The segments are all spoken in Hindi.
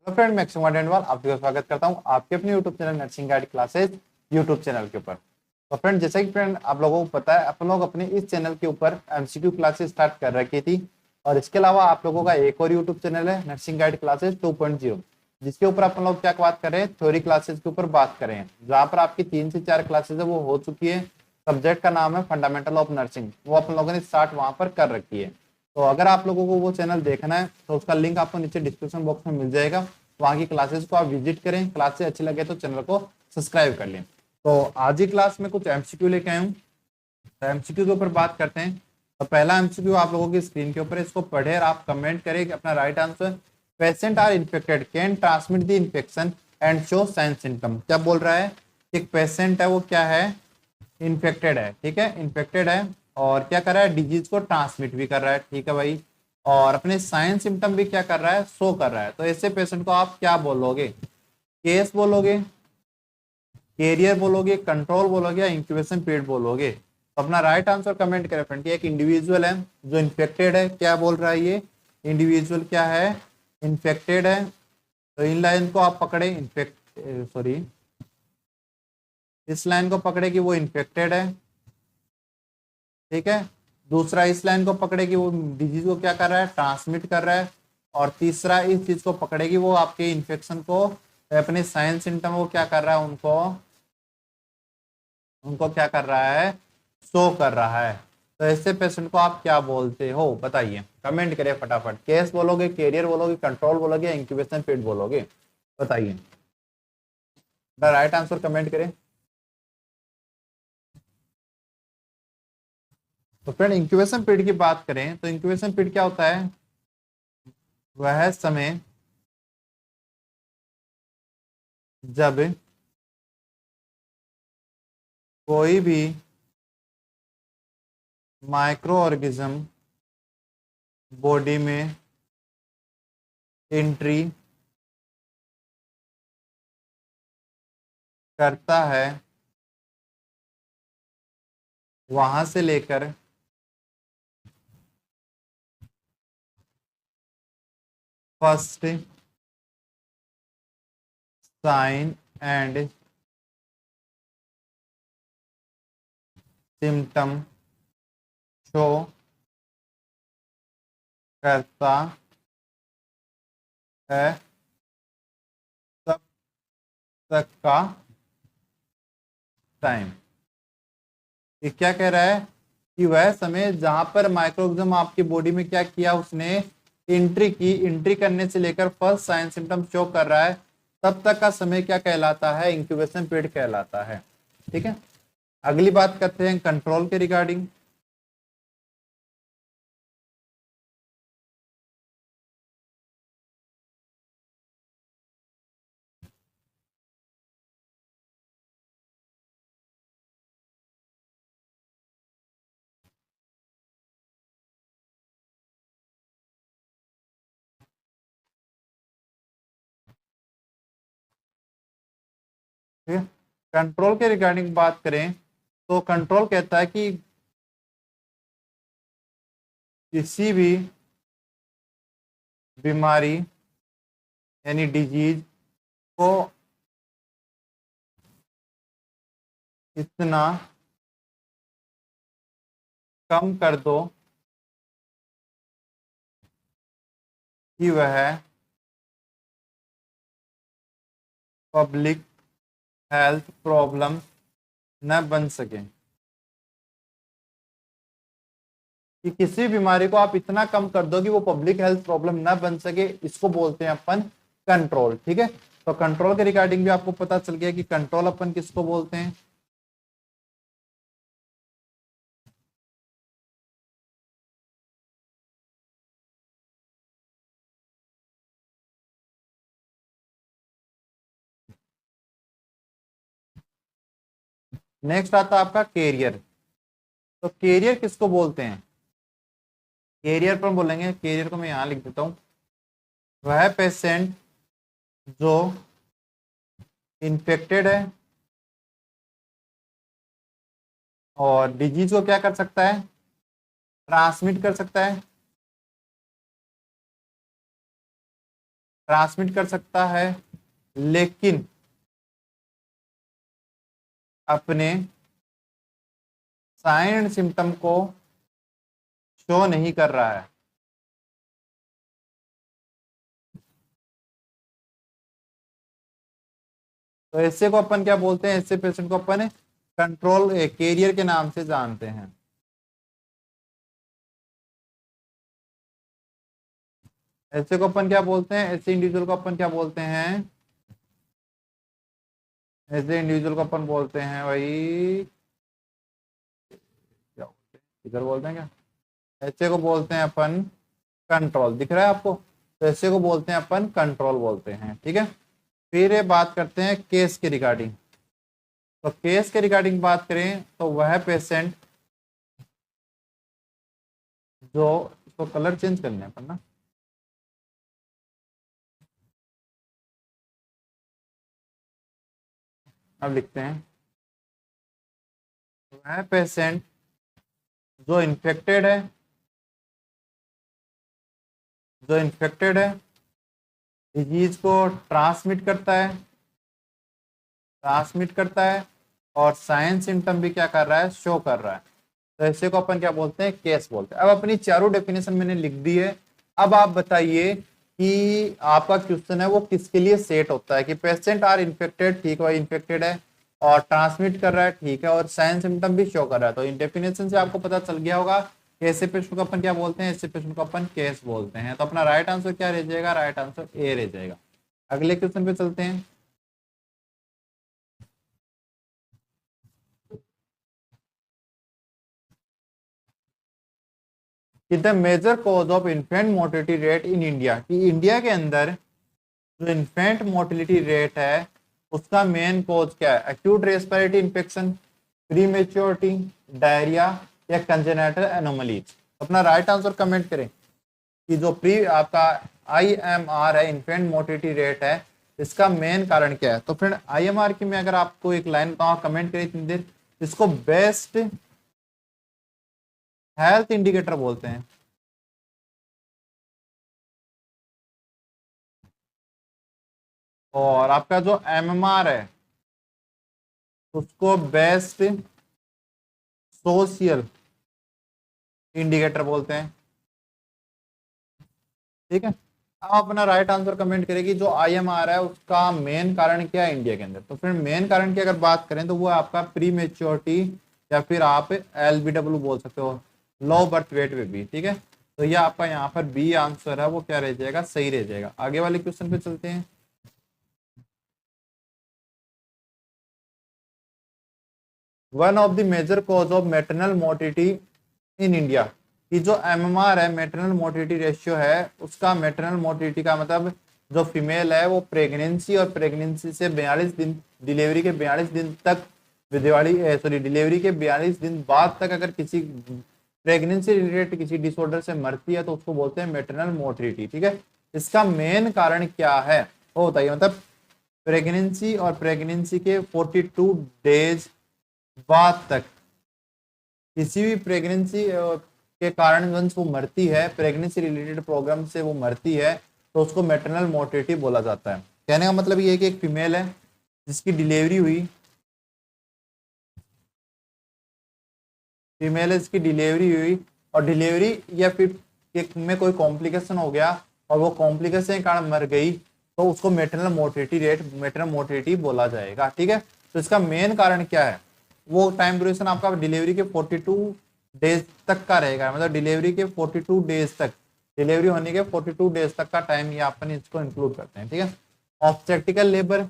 तो फ्रेंड मैं डेंडवाल आपका स्वागत करता हूं आपके अपने YouTube channel nursing guide classes YouTube channel के ऊपर। तो फ्रेंड जैसे कि फ्रेंड आप लोगों को पता है अपन लोग अपने इस चैनल के ऊपर एमसीक्यू क्लासेस स्टार्ट कर रखी थी और इसके अलावा आप लोगों का एक और यूट्यूब चैनल है नर्सिंग गाइड क्लासेज 2.0 जिसके ऊपर अपन लोग क्या बात कर रहे हैं, थ्योरी क्लासेस के ऊपर बात कर रहे हैं, जहाँ पर आपकी 3 से 4 क्लासेस है वो हो चुकी है। सब्जेक्ट का नाम है फंडामेंटल ऑफ नर्सिंग, वो अपन लोगों ने स्टार्ट वहां पर कर रखी है। तो अगर आप लोगों को वो चैनल देखना है तो उसका लिंक आपको नीचे डिस्क्रिप्शन बॉक्स में मिल जाएगा। वहाँ की क्लासेस को आप विजिट करें, क्लासेस अच्छी लगे तो चैनल को सब्सक्राइब कर लें। तो आज ही क्लास में कुछ एमसीक्यू लेके आए हूँ, तो एमसीक्यू के ऊपर बात करते हैं। तो पहला एमसीक्यू आप लोगों की स्क्रीन के ऊपर, इसको पढ़े और आप कमेंट करें अपना right answer. Patient are infected can transmit the infection and show sign symptom. क्या बोल रहा है? एक पेशेंट है, वो क्या है? इन्फेक्टेड है, ठीक है, इन्फेक्टेड है और क्या कर रहा है? डिजीज को ट्रांसमिट भी कर रहा है, ठीक है भाई, और अपने साइन सिम्टम भी क्या कर रहा है? शो कर रहा है। तो ऐसे पेशेंट को आप क्या बोलोगे? केस बोलोगे, कैरियर बोलोगे, कंट्रोल बोलोगे या इंक्यूबेशन पीरियड बोलोगे? तो अपना राइट आंसर कमेंट करें फ्रेंड। एक इंडिविजुअल है जो इन्फेक्टेड है, क्या बोल रहा है ये इंडिविजुअल? क्या है? इन्फेक्टेड है। तो इन लाइन को आप पकड़े, इस लाइन को पकड़े कि वो इन्फेक्टेड है, ठीक है। दूसरा इस लाइन को पकड़े कि वो डिजीज को क्या कर रहा है? ट्रांसमिट कर रहा है। और तीसरा इस चीज को पकड़े कि वो आपके इन्फेक्शन को, अपने साइन सिम्टम को क्या कर रहा है? उनको उनको क्या कर रहा है? शो कर रहा है। तो ऐसे पेशेंट को आप क्या बोलते हो? बताइए, कमेंट करिए फटाफट। केस बोलोगे, कैरियर बोलोगे, कंट्रोल बोलोगे, इंक्यूबेशन पीरियड बोलोगे? बताइए, राइट आंसर कमेंट करें। तो फ्रेंड इंक्यूबेशन पीरियड की बात करें तो इंक्यूबेशन पीरियड क्या होता है? वह समय जब कोई भी माइक्रो ऑर्गेनिज्म बॉडी में एंट्री करता है, वहां से लेकर first sign and symptom show करता है, तब तक का टाइम। ये क्या कह रहा है? कि वह समय जहां पर माइक्रोऑर्गेनिज्म आपकी बॉडी में क्या किया, उसने एंट्री की, एंट्री करने से लेकर फर्स्ट साइन सिम्टम शो कर रहा है, तब तक का समय क्या कहलाता है? इंक्यूबेशन पीरियड कहलाता है, ठीक है। अगली बात करते हैं कंट्रोल के रिगार्डिंग। ठीक है, कंट्रोल के रिगार्डिंग बात करें तो कंट्रोल कहता है कि किसी भी बीमारी यानी डिजीज को इतना कम कर दो कि वह पब्लिक हेल्थ प्रॉब्लम न बन सके। कि किसी बीमारी को आप इतना कम कर दो कि वो पब्लिक हेल्थ प्रॉब्लम न बन सके, इसको बोलते हैं अपन कंट्रोल, ठीक है। तो कंट्रोल के रिगार्डिंग भी आपको पता चल गया कि कंट्रोल अपन किसको बोलते हैं। नेक्स्ट आता है आपका कैरियर। तो कैरियर किसको बोलते हैं? कैरियर पर बोलेंगे, कैरियर को मैं यहां लिख देता हूं। वह पेशेंट जो इन्फेक्टेड है और डिजीज को क्या कर सकता है? ट्रांसमिट कर सकता है। ट्रांसमिट कर सकता है, लेकिन अपने साइन एंड सिम्टम को शो नहीं कर रहा है। तो ऐसे को अपन क्या बोलते हैं, ऐसे पेशेंट को अपन कंट्रोल कैरियर के नाम से जानते हैं। ऐसे को अपन क्या बोलते हैं, ऐसे इंडिविजुअल को अपन क्या बोलते हैं, ऐसे इंडिविजुअल को अपन बोलते हैं भाई, क्या बोलते हैं, इधर बोलते हैं क्या, ऐसे को बोलते हैं अपन कंट्रोल। दिख रहा है आपको? तो ऐसे को बोलते हैं अपन कंट्रोल बोलते हैं। ठीक है, फिर ये बात करते हैं केस के रिगार्डिंग। तो केस के रिगार्डिंग बात करें तो वह पेशेंट जो, इसको कलर चेंज करने हैं अपन ना, अब लिखते हैं, वह पेशेंट जो इन्फेक्टेड है, जो इन्फेक्टेड है, डिजीज को ट्रांसमिट करता है, ट्रांसमिट करता है, और साइन सिम्टम भी क्या कर रहा है, शो कर रहा है। तो ऐसे को अपन क्या बोलते हैं, केस बोलते हैं। अब अपनी चारों डेफिनेशन मैंने लिख दी है। अब आप बताइए कि आपका क्वेश्चन है वो किसके लिए सेट होता है, कि पेशेंट आर इन्फेक्टेड, ठीक है, इन्फेक्टेड है और ट्रांसमिट कर रहा है, ठीक है, और साइन सिम्टम भी शो कर रहा है। तो इन डेफिनेशन से आपको पता चल गया होगा कि ऐसे पेशेंट को अपन क्या बोलते हैं, ऐसे पेशेंट को अपन केस बोलते हैं। तो अपना राइट आंसर क्या रह जाएगा, राइट आंसर ए रह जाएगा। अगले क्वेश्चन पे चलते हैं। कि the major cause of infant mortality rate in India, कि इंडिया के अंदर जो इन्फेंट मोर्टिलिटी रेट है उसका मेन कॉज क्या है, acute respiratory infection, prematurity, diarrhoea, या कंजेनिटल एनोमलीज। अपना राइट आंसर कमेंट करें कि जो प्री आपका IMR है, इन्फेंट मोर्टिलिटी रेट है, इसका मेन कारण क्या है। तो फ्रेंड IMR की मैं अगर आपको एक लाइन बताऊं, कमेंट करें इतनी देर, इसको बेस्ट हेल्थ इंडिकेटर बोलते हैं। और आपका जो MMR है उसको बेस्ट सोशल इंडिकेटर बोलते हैं। ठीक है, आप अपना राइट आंसर कमेंट करें कि जो IMR है उसका मेन कारण क्या है इंडिया के अंदर। तो फिर मेन कारण की अगर बात करें तो वो है आपका प्री मेच्योरिटी, या फिर आप LBW बोल सकते हो, लो बर्थ वेट बेबी। ठीक है, तो ये आपका यहाँ पर बी आंसर है वो क्या रह जाएगा, सही रह जाएगा। आगे वाले क्वेश्चन पे चलते हैं। One of the major cause of maternal mortality in India, कि जो MMR है, मैटरनल मोर्टिलिटी रेशियो है, उसका मैटरनल मोर्टिलिटी का मतलब जो फीमेल है वो प्रेगनेंसी और प्रेगनेंसी से 42 दिन, डिलीवरी के 42 दिन तक, डिलीवरी के 42 दिन बाद तक अगर किसी प्रेगनेंसी रिलेटेड किसी डिसऑर्डर से मरती है तो उसको बोलते हैं मैटरनल मोर्टिलिटी। ठीक है, इसका मेन कारण क्या है वो बताइए। मतलब प्रेगनेंसी और प्रेगनेंसी के 42 डेज बाद तक किसी भी प्रेगनेंसी के कारण वंश वो मरती है, प्रेगनेंसी रिलेटेड प्रॉब्लम से वो मरती है, तो उसको मैटरनल मोर्टिलिटी बोला जाता है। कहने का मतलब ये है कि एक फीमेल है जिसकी डिलीवरी हुई, फीमेल है जिसकी डिलीवरी हुई और डिलीवरी या फिर में कोई कॉम्प्लिकेशन हो गया और वो कॉम्प्लिकेशन के कारण मर गई, तो उसको maternal mortality rate, maternal mortality बोला जाएगा। ठीक है, तो इसका मेन कारण क्या है, वो टाइम ड्यूरेशन आपका डिलीवरी के 42 डेज तक का रहेगा। मतलब डिलीवरी के 42 डेज तक, डिलीवरी होने के 42 डेज तक का टाइम ये अपन इसको इंक्लूड करते हैं। ठीक है, ऑब्स्टेट्रिकल लेबर,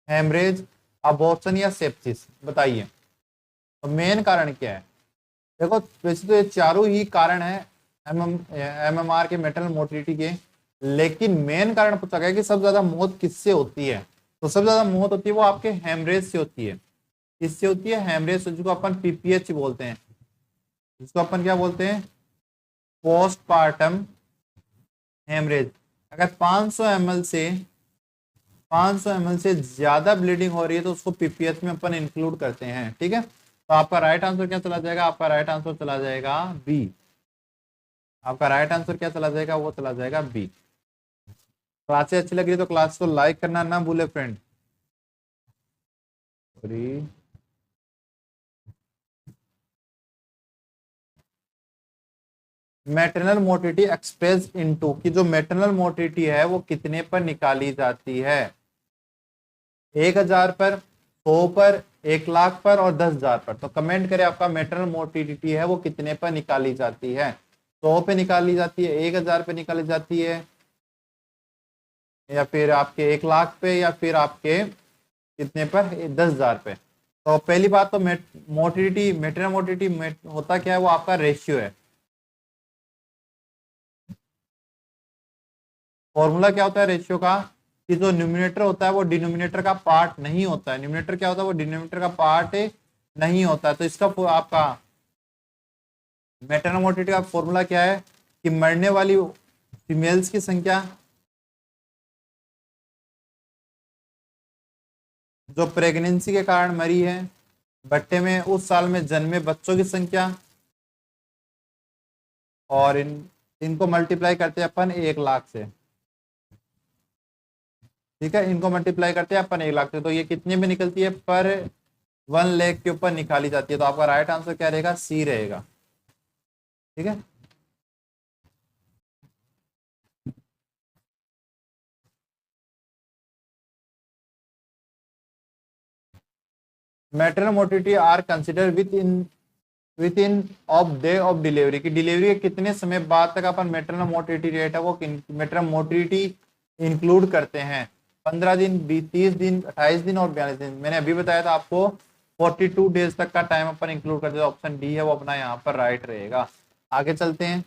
हेमरेज, अबॉर्शन या सेप्सिस, बताइए तो मेन कारण क्या है। देखो वैसे तो ये चारों ही कारण है MMR के, मैटरनल मोर्टिलिटी के, लेकिन मेन कारण पूछा गया कि सबसे ज्यादा मौत किससे होती है। तो सबसे ज्यादा मौत होती है वो आपके हेमरेज से होती है। किससे होती है, हेमरेज, जिसको अपन PPH बोलते हैं, जिसको अपन क्या बोलते हैं, पोस्टपार्टम हेमरेज। अगर 500 ml से ज्यादा ब्लीडिंग हो रही है तो उसको PPH में अपन इंक्लूड करते हैं। ठीक है, तो आपका राइट आंसर क्या चला जाएगा, आपका राइट आंसर चला जाएगा बी। आपका राइट आंसर क्या चला जाएगा, वो चला जाएगा बी। क्लासेस अच्छी लग रही है तो क्लास को लाइक करना ना भूले friend. Maternal mortality express into, कि जो मैटरनल मोर्टिलिटी है वो कितने पर निकाली जाती है? 1,000 पर, 100 पर, 1,00,000 पर और 10,000 पर। तो कमेंट करें आपका मैटरनल मोर्टिलिटी है वो कितने पर निकाली जाती है? 100 पे निकाली जाती है, 1,000 पे निकाली जाती है, या फिर आपके 1,00,000 पे, या फिर आपके कितने पर, 10,000 पे। तो पहली बात तो मोर्टिलिटी, मैटरनल मोर्टिलिटी होता क्या है, वो आपका रेशियो है। फॉर्मूला क्या होता है रेशियो का, कि जो न्यूमिनेटर होता है वो डिनोमिनेटर का पार्ट नहीं होता है। न्यूमिनेटर क्या होता है, वो डिनोमिनेटर का पार्ट नहीं होता है। तो इसका आपका मैटरनल मोर्टिलिटी का फॉर्मूला क्या है, कि मरने वाली फीमेल्स की संख्या, जो प्रेगनेंसी के कारण मरी है, बट्टे में उस साल में जन्मे बच्चों की संख्या, और इनको मल्टीप्लाई करते हैं अपन 1,00,000 से। ठीक है, इनको मल्टीप्लाई करते हैं अपन 1,00,000 से, तो ये कितने में निकलती है, पर 1,00,000 के ऊपर निकाली जाती है। तो आपका राइट आंसर क्या रहेगा, सी रहेगा। ठीक है, maternal mortality are consider within of day of delivery, की डिलीवरी के कितने समय बाद तक अपन मैटरनल मोर्टिलिटी रेट है वो मैटरनल मोर्टिलिटी इंक्लूड करते हैं? 15 दिन, 30 दिन, 28 दिन और 42 दिन। मैंने अभी बताया था आपको 42 डेज तक का टाइम अपन इंक्लूड करते हैं। ऑप्शन डी है वो अपना यहाँ पर राइट रहेगा। आगे चलते हैं।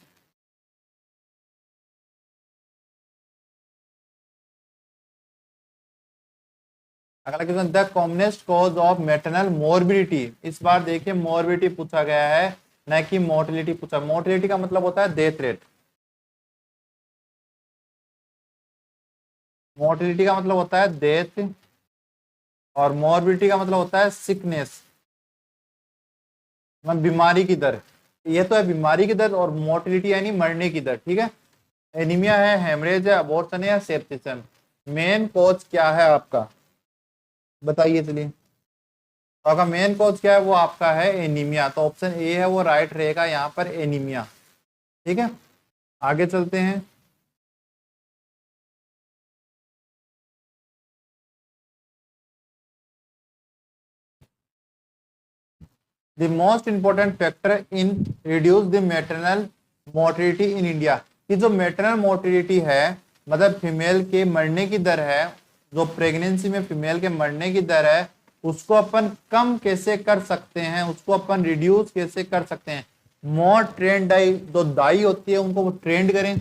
अगला question, the commonest cause of maternal morbidity. इस बार देखिए मोर्बिडिटी पूछा गया है, न कि मोर्टिलिटी पूछा। मोर्टिलिटी का मतलब होता है डेथ रेट, मोर्टिलिटी का मतलब होता है डेथ, और मोर्बिडिटी का मतलब होता है सिकनेस, मतलब बीमारी की दर। ये तो है बीमारी की दर, और मोर्टिलिटी यानी मरने की दर। ठीक है, एनीमिया है, हेमरेज है, अबॉर्शन है, या सेप्टिज्म। मेन कॉज क्या है आपका, बताइए चलिए। तो आपका मेन कॉज क्या है, वो आपका है एनीमिया। तो ऑप्शन ए है वो राइट रहेगा यहाँ पर, एनीमिया। ठीक है, आगे चलते हैं। The most important factor in reduce the maternal mortality in India, कि जो मैटरनल मोर्टिलिटी है, मतलब फीमेल के मरने की दर है, जो प्रेगनेंसी में फीमेल के मरने की दर है, उसको अपन कम कैसे कर सकते हैं, उसको अपन रिड्यूस कैसे कर सकते हैं? मोर ट्रेंड दाई, जो दाई होती है उनको ट्रेंड करें,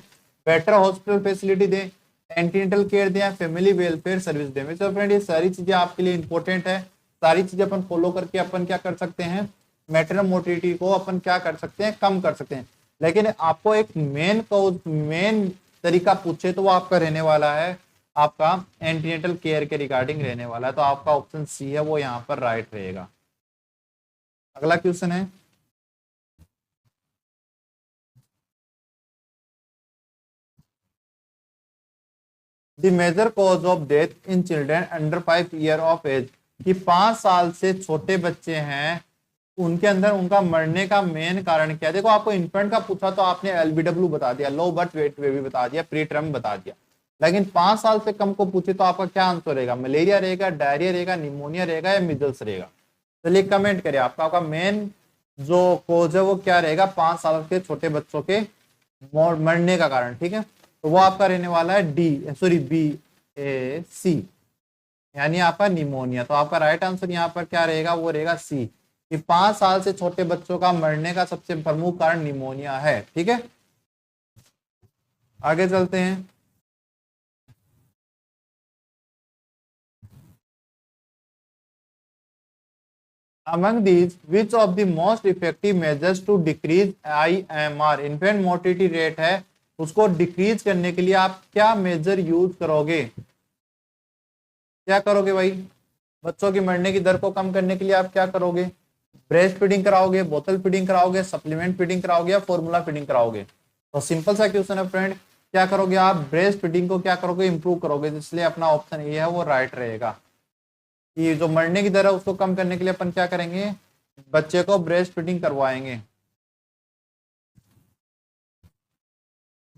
बेटर हॉस्पिटल फैसिलिटी दें, एंटीनेटल केयर दें, फैमिली वेलफेयर सर्विस दें। तो फ्रेंड ये सारी चीजें आपके लिए इंपॉर्टेंट है। सारी चीजें अपन फॉलो करके अपन क्या कर सकते हैं, मैटरनल मोर्टिलिटी को अपन क्या कर सकते हैं, कम कर सकते हैं। लेकिन आपको एक मेन तरीका पूछे तो वो आपका रहने वाला है, आपका एंटीनेटल केयर के रिगार्डिंग रहने वाला है। तो आपका ऑप्शन सी है वो यहाँ पर राइट रहेगा। अगला क्वेश्चन है, the major cause of death in children under 5 year of age, कि 5 साल से छोटे बच्चे हैं, उनके अंदर उनका मरने का मेन कारण क्या है? देखो आपको इन्फेंट का पूछा तो आपने एलबीडब्ल्यू बता दिया, लो बर्थ वेट बेबी बता दिया, प्री टर्म बता दिया। लेकिन 5 साल से कम को पूछे तो आपका क्या आंसर रहेगा? मलेरिया रहेगा, डायरिया रहेगा, निमोनिया रहेगा, या मिजल्स रहेगा? चलिए कमेंट करिए, आपका मेन जो कोज है वो क्या रहेगा 5 साल के छोटे बच्चों के मरने का कारण। ठीक है, तो वो आपका रहने वाला है डी, सॉरी बी ए सी, यानी आपका निमोनिया। तो आपका राइट आंसर यहाँ पर क्या रहेगा, वो रहेगा सी, कि 5 साल से छोटे बच्चों का मरने का सबसे प्रमुख कारण निमोनिया है। ठीक है, आगे चलते हैं। Among these, which of the most effective measures to decrease IMR, infant mortality rate है, उसको डिक्रीज करने के लिए आप क्या मेजर यूज करोगे? क्या करोगे भाई? बच्चों की मरने की दर को कम करने के लिए आप क्या करोगे? ब्रेस्ट फीडिंग कराओगे, बोतल फीडिंग कराओगे, सप्लीमेंट फीडिंग कराओगे, या फॉर्मूला फीडिंग कराओगे? तो सिंपल सा क्वेश्चन है फ्रेंड, क्या करोगे आप, ब्रेस्ट फीडिंग को क्या करोगे, इंप्रूव करोगे, इसलिए अपना ऑप्शन ए है वो राइट रहेगा। कि जो मरने की दर है उसको कम करने के लिए अपन क्या करेंगे, बच्चे को ब्रेस्ट फीडिंग करवाएंगे।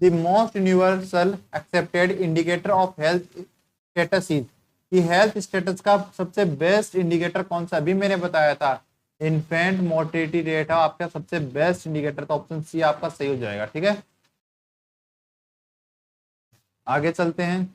The most universal accepted indicator of health status is, कि हेल्थ स्टेटस का सबसे बेस्ट इंडिकेटर कौन सा, अभी मैंने बताया था इन्फेंट मोर्टेलिटी रेट है आपका सबसे बेस्ट इंडिकेटर, तो ऑप्शन सी आपका सही हो जाएगा। ठीक है, आगे चलते हैं।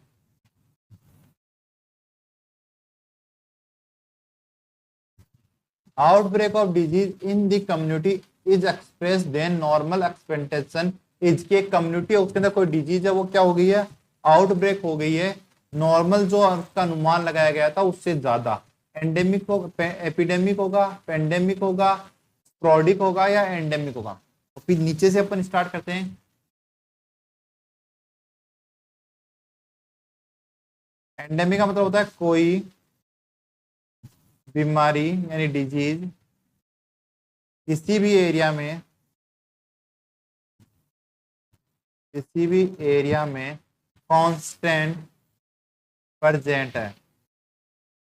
Outbreak of disease in the community is express than normal expectation is, के कम्युनिटी उसके अंदर कोई डिजीज है वो क्या हो गई है, आउटब्रेक हो गई है, नॉर्मल जो उसका अनुमान लगाया गया था उससे ज्यादा। एंडेमिक होगा, एपिडेमिक होगा, पेंडेमिक होगा, स्प्रोडिक होगा या एंडेमिक होगा। तो फिर नीचे से अपन स्टार्ट करते हैं। एंडेमिक का मतलब होता है कोई बीमारी यानी डिजीज किसी भी एरिया में, किसी भी एरिया में कांस्टेंट प्रेजेंट है,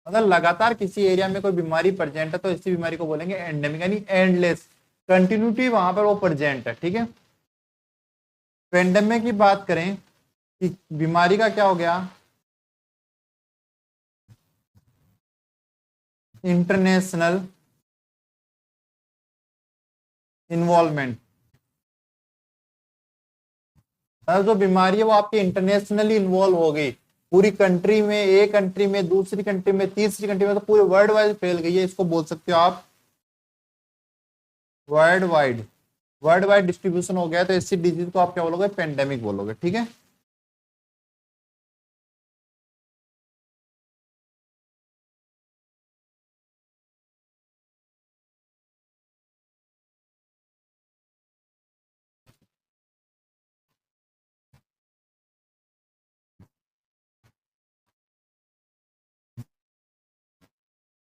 मतलब लगातार किसी एरिया में कोई बीमारी प्रेजेंट है तो इसी बीमारी को बोलेंगे एंडेमिक, यानी एंडलेस कंटिन्यूटी वहां पर वो प्रेजेंट है। ठीक है, पेंडेमिक की बात करें कि बीमारी का क्या हो गया, इंटरनेशनल इन्वॉल्वमेंट, जो बीमारी है वो आपकी इंटरनेशनली इन्वॉल्व हो गई, पूरी कंट्री में, एक कंट्री में, दूसरी कंट्री में, तीसरी कंट्री में, तो पूरे वर्ल्ड वाइड फैल गई है, इसको बोल सकते हो आप world wide, world wide distribution हो गया, तो इसी डिजीज को आप क्या बोलोगे, पेंडेमिक बोलोगे। ठीक है,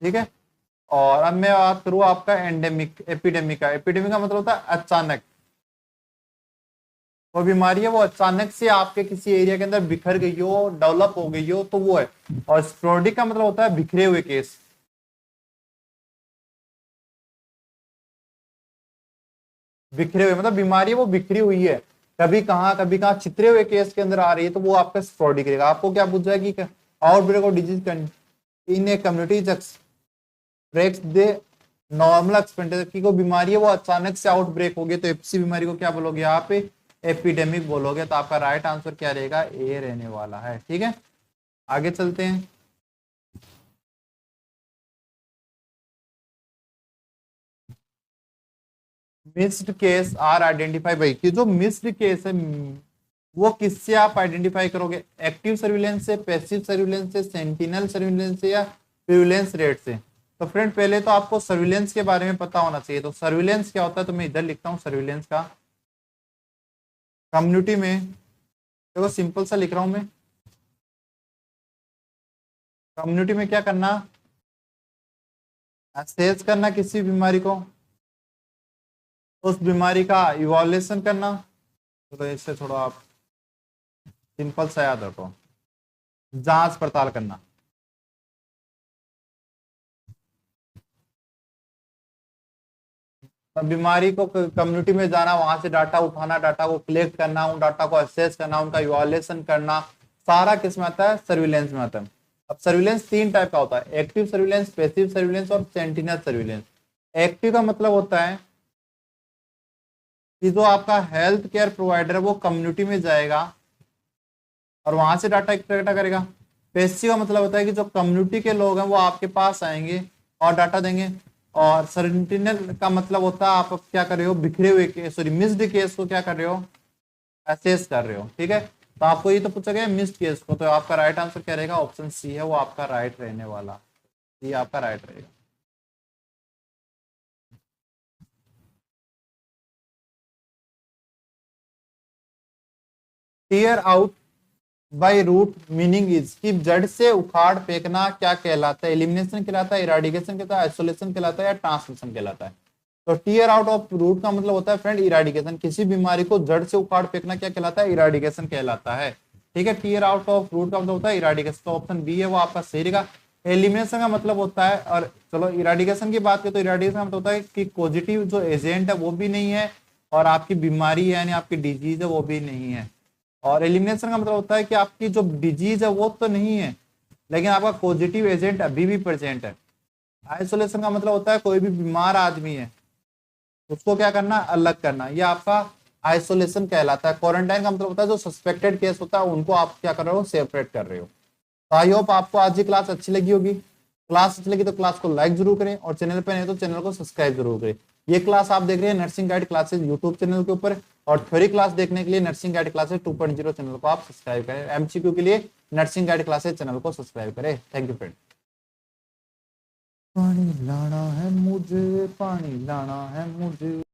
ठीक है। और अब मैं बात करूं आपका एंडेमिक एपिडेमिक का, एपिडेमिक का मतलब होता है अचानक, वो बीमारी है वो अचानक से आपके किसी एरिया के अंदर बिखर गई हो, डेवलप हो गई हो, तो वो है। और स्पोरेडिक का मतलब होता है बिखरे हुए केस, बिखरे हुए मतलब बीमारी वो बिखरी हुई है, कभी कहाँ छितरे हुए केस के अंदर आ रही है, तो वो आपका स्पोरेडिक रहेगा। आपको क्या पूछ रहा है कि outbreak of disease in a community breaks the normal expenditure, की कोई बीमारी है वो अचानक से आउटब्रेक होगी, तो इसी बीमारी को क्या बोलोगे यहाँ पे, एपिडेमिक बोलोगे। तो आपका राइट आंसर क्या रहेगा, ए रहने वाला है। ठीक है, आगे चलते हैं। Missed case are identify by, कि जो मिस्ड केस है वो किससे आप आइडेंटिफाई करोगे, एक्टिव सर्विलेंस से, पैसिव सर्विलेंस से, सेंटिनल सर्विलेंस से, या प्रिविलेंस रेट से। तो फ्रेंड पहले तो आपको सर्विलेंस के बारे में पता होना चाहिए। तो सर्विलेंस क्या होता है, तो मैं इधर लिखता हूँ सर्विलेंस का, कम्युनिटी में, देखो सिंपल सा लिख रहा हूं मैं, कम्युनिटी में क्या करना, असेस करना किसी बीमारी को, उस बीमारी का इवोल्यूशन करना, तो इससे थोड़ा आप सिंपल सा याद रखो, जांच पड़ताल करना, बीमारी को कम्युनिटी में जाना, वहां से डाटा उठाना, डाटा को कलेक्ट करना, उन डाटा को असेस करना, उनका इवोल्यूशन करना, सारा किस में आता है, सर्विलेंस में आता है। अब सर्विलेंस तीन टाइप का होता है, एक्टिव सर्विलेंस, पैसिव सर्विलेंस और सेंटिनल सर्विलेंस। एक्टिव का मतलब होता है कि जो आपका हेल्थ केयर प्रोवाइडर है वो कम्युनिटी में जाएगा और वहां से डाटा इकट्ठा करेगा। पैसिव का मतलब होता है कि जो कम्युनिटी के लोग हैं वो आपके पास आएंगे और डाटा देंगे। और सेंटिनल का मतलब होता है आप क्या कर रहे हो, बिखरे हुए केस, सॉरी मिस्ड केस को क्या कर रहे हो, असेस कर रहे हो। ठीक है, तो आपको ये तो पूछा गया मिस्ड केस को, तो आपका राइट आंसर क्या रहेगा, ऑप्शन सी है वो आपका राइट रहने वाला, ये आपका राइट रहेगा। Tear out by root meaning is, कि जड़ से उखाड़ फेंकना क्या कहलाता है, एलिमिनेशन कहलाता है, इराडिकेशन कहलाता है, आइसोलेशन कहलाता है, या ट्रांसलेशन कहलाता है। तो टीयर आउट ऑफ रूट का मतलब होता है फ्रेंड इराडिकेशन। किसी बीमारी को जड़ से उखाड़ फेंकना क्या कहलाता है? इराडिकेशन कहलाता है। ठीक है, टीयर आउट ऑफ रूट का मतलब होता है इराडिकेशन। तो ऑप्शन बी है वो आपका सही रहेगा। एलिमिनेशन का मतलब होता है, और चलो इराडिकेशन की बात करें तो इराडिकेशन का मतलब होता है कि पॉजिटिव जो एजेंट है वो भी नहीं है, और आपकी बीमारी है यानी आपकी डिजीज है वो भी नहीं है। और एलिमिनेशन का मतलब होता है कि आपकी जो डिजीज है वो तो नहीं है, लेकिन आपका पॉजिटिव एजेंट अभी भी प्रेजेंट है। आइसोलेशन का मतलब होता है कोई भी बीमार आदमी है उसको क्या करना, अलग करना, ये आपका आइसोलेशन कहलाता है। क्वारंटाइन का मतलब होता है जो सस्पेक्टेड केस होता है उनको आप क्या कर रहे हो, सेपरेट कर रहे हो। तो आई होप आपको आज की क्लास अच्छी लगी होगी। क्लास अच्छी लगी तो क्लास को लाइक जरूर करें, और चैनल पे नहीं तो चैनल को सब्सक्राइब जरूर करें। ये क्लास आप देख रहे हैं nursing guide classes YouTube channel के ऊपर, और थ्योरी क्लास देखने के लिए नर्सिंग गाइड क्लासेस 2.0 चैनल को आप सब्सक्राइब करें। एमसीक्यू के लिए नर्सिंग गाइड क्लासेस चैनल को सब्सक्राइब करें। Thank you friend. पानी लाना है मुझे, पानी लाना है मुझे।